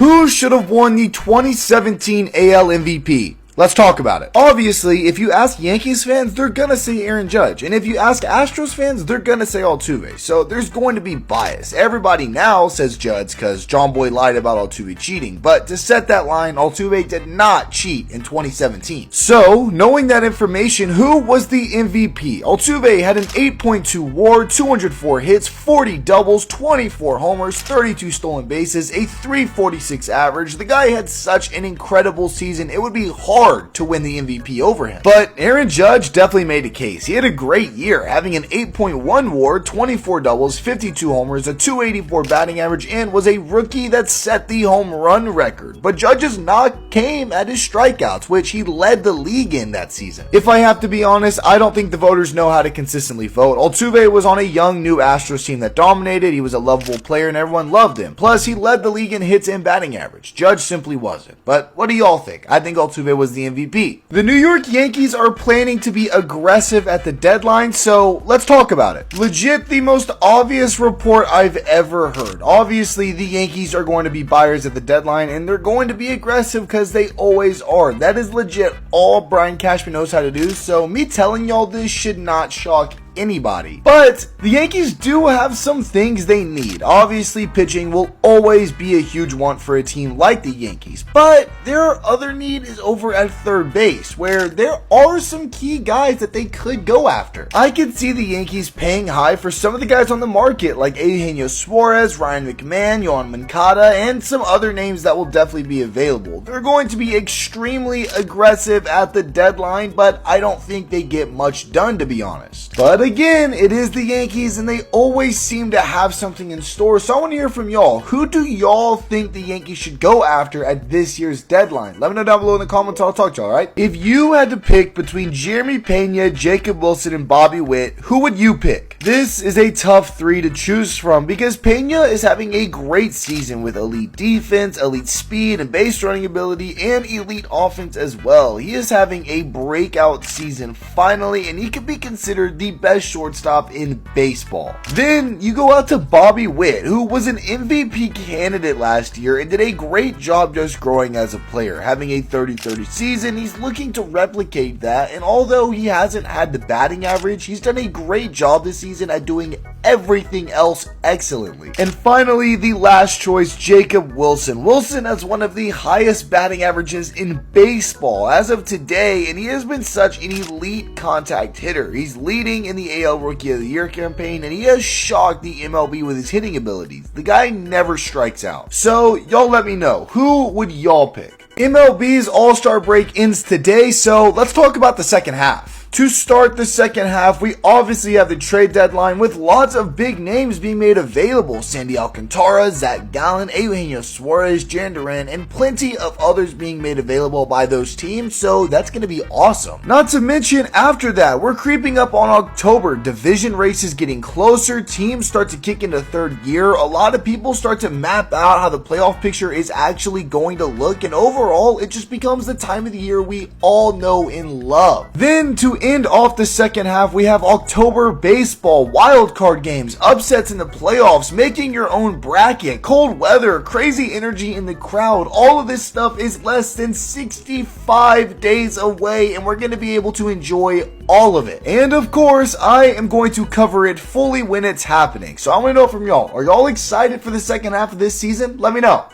Who should have won the 2017 AL MVP? Let's talk about it. Obviously, if you ask Yankees fans, they're gonna say Aaron Judge. And if you ask Astros fans, they're gonna say Altuve. So there's going to be bias. Everybody now says Judge because John Boy lied about Altuve cheating. But to set that line, Altuve did not cheat in 2017. So, knowing that information, who was the MVP? Altuve had an 8.2 WAR, 204 hits, 40 doubles, 24 homers, 32 stolen bases, a 346 average. The guy had such an incredible season, it would be hard to win the MVP over him. But Aaron Judge definitely made a case. He had a great year, having an 8.1 WAR, 24 doubles, 52 homers, a 284 batting average, and was a rookie that set the home run record. But Judge's knock came at his strikeouts, which he led the league in that season. If I have to be honest, I don't think the voters know how to consistently vote. Altuve was on a young new Astros team that dominated. He was a lovable player and everyone loved him. Plus, he led the league in hits and batting average. Judge simply wasn't. But what do y'all think? I think Altuve was the MVP. The New York Yankees are planning to be aggressive at the deadline, so let's talk about it. Legit the most obvious report I've ever heard. Obviously, the Yankees are going to be buyers at the deadline, and they're going to be aggressive because they always are. That is legit all Brian Cashman knows how to do, so me telling y'all this should not shock anybody. But the Yankees do have some things they need. Obviously, pitching will always be a huge want for a team like the Yankees, but their other need is over at third base, where there are some key guys that they could go after. I could see the Yankees paying high for some of the guys on the market, like Eugenio Suarez, Ryan McMahon, Yohan Moncada, and some other names that will definitely be available. They're going to be extremely aggressive at the deadline, but I don't think they get much done, to be honest. But again, it is the Yankees and they always seem to have something in store, so I want to hear from y'all. Who do y'all think the Yankees should go after at this year's deadline? Let me know down below in the comments. I'll talk to y'all, alright? If you had to pick between Jeremy Peña, Jacob Wilson, and Bobby Witt, who would you pick? This is a tough three to choose from because Peña is having a great season with elite defense, elite speed and base running ability, and elite offense as well. He is having a breakout season finally, and he could be considered the best shortstop in baseball. Then you go out to Bobby Witt, who was an MVP candidate last year and did a great job just growing as a player. Having a 30-30 season, he's looking to replicate that, and although he hasn't had the batting average, he's done a great job this season at doing everything else excellently. And finally, the last choice, Jacob Wilson. Wilson has one of the highest batting averages in baseball as of today, and he has been such an elite contact hitter. He's leading in the AL Rookie of the Year campaign, and he has shocked the MLB with his hitting abilities. The guy never strikes out. So, y'all let me know. Who would y'all pick? MLB's All-Star Break ends today, so let's talk about the second half. To start the second half, we obviously have the trade deadline with lots of big names being made available. Sandy Alcantara, Zach Gallen, Eugenio Suarez, Jan Duran, and plenty of others being made available by those teams, so that's going to be awesome. Not to mention, after that, we're creeping up on October. Division races getting closer, teams start to kick into third gear, a lot of people start to map out how the playoff picture is actually going to look, and overall, it just becomes the time of the year we all know and love. Then, to end off the second half, we have October baseball, wild card games, upsets in the playoffs, making your own bracket, cold weather, crazy energy in the crowd. All of this stuff is less than 65 days away, and we're going to be able to enjoy all of it. And of course, I am going to cover it fully when it's happening. So I want to know from y'all, are y'all excited for the second half of this season? Let me know.